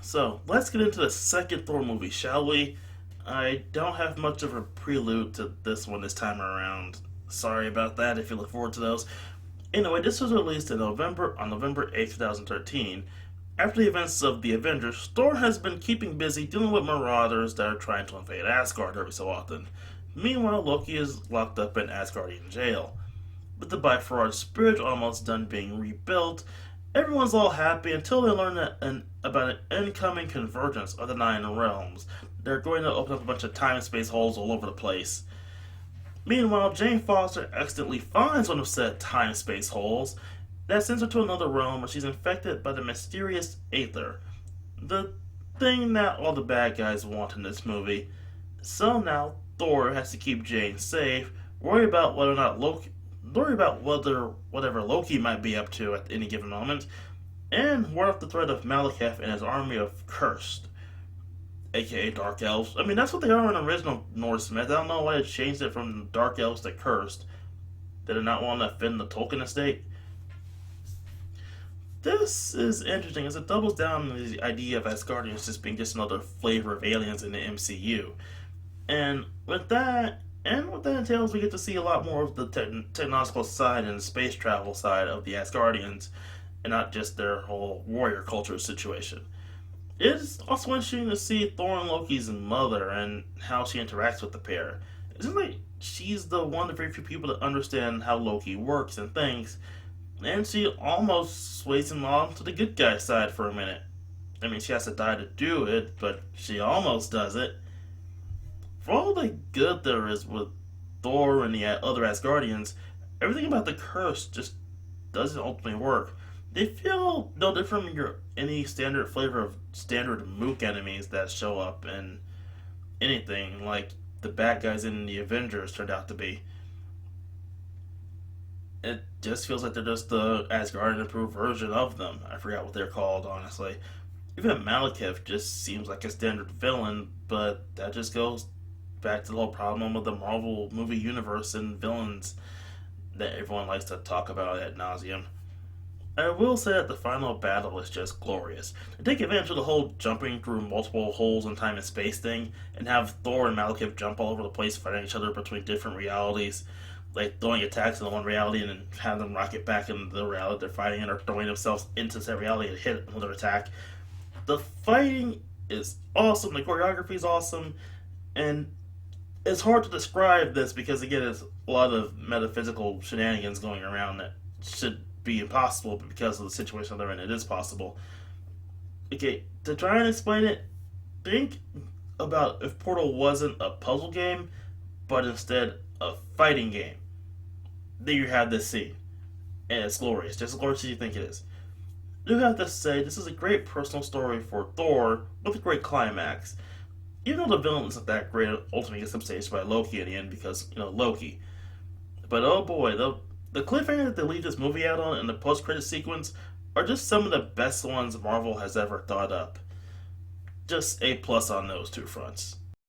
So let's get into the second Thor movie, shall we? I don't have much of a prelude to this one this time around. Sorry about that if you look forward to those. Anyway, this was released in November 8th, 2013. After the events of the Avengers, Thor has been keeping busy dealing with marauders that are trying to invade Asgard every so often. Meanwhile, Loki is locked up in Asgardian jail. With the Bifrost bridge almost done being rebuilt, everyone's all happy until they learn about an incoming convergence of the Nine Realms. They're going to open up a bunch of time and space holes all over the place. Meanwhile, Jane Foster accidentally finds one of said time space holes that sends her to another realm where she's infected by the mysterious Aether, the thing that all the bad guys want in this movie. So now Thor has to keep Jane safe, worry about whether whatever Loki might be up to at any given moment, and ward off the threat of Malekith and his army of cursed, aka Dark Elves. I mean, that's what they are in original Norse myth. I don't know why they changed it from Dark Elves to cursed. Did it not want to offend the Tolkien estate? This is interesting as it doubles down on the idea of Asgardians just being just another flavor of aliens in the MCU. And what that entails, we get to see a lot more of the technological side and space travel side of the Asgardians, and not just their whole warrior culture situation. It's also interesting to see Thor and Loki's mother and how she interacts with the pair. It seems like she's the one of the very few people that understand how Loki works and thinks, and she almost sways him on to the good guy side for a minute. I mean, she has to die to do it, but she almost does it. For all the good there is with Thor and the other Asgardians, everything about the curse just doesn't ultimately work. They feel no different from any standard flavor of standard Mook enemies that show up in anything like the bad guys in the Avengers turned out to be. It just feels like they're just the Asgardian improved version of them. I forgot what they're called, honestly. Even Malekith just seems like a standard villain, but that just goes back to the whole problem with the Marvel movie universe and villains that everyone likes to talk about ad nauseum. I will say that the final battle is just glorious. To take advantage of the whole jumping through multiple holes in time and space thing, and have Thor and Malekith jump all over the place fighting each other between different realities, like throwing attacks in one reality and then have them rocket back into the reality they're fighting in, or throwing themselves into that reality and hit another attack. The fighting is awesome, the choreography is awesome, and it's hard to describe this because again, it's a lot of metaphysical shenanigans going around that should be impossible, but because of the situation they're in, it is possible. Okay, to try and explain it, think about if Portal wasn't a puzzle game, but instead a fighting game. Then you have this scene, and it's glorious, just as glorious as you think it is. You have to say this is a great personal story for Thor with a great climax. Even though the villain isn't that great, it ultimately gets upstaged by Loki in the end because, Loki. But oh boy, the cliffhanger that they leave this movie out on in the post-credit sequence are just some of the best ones Marvel has ever thought up. Just A plus on those two fronts.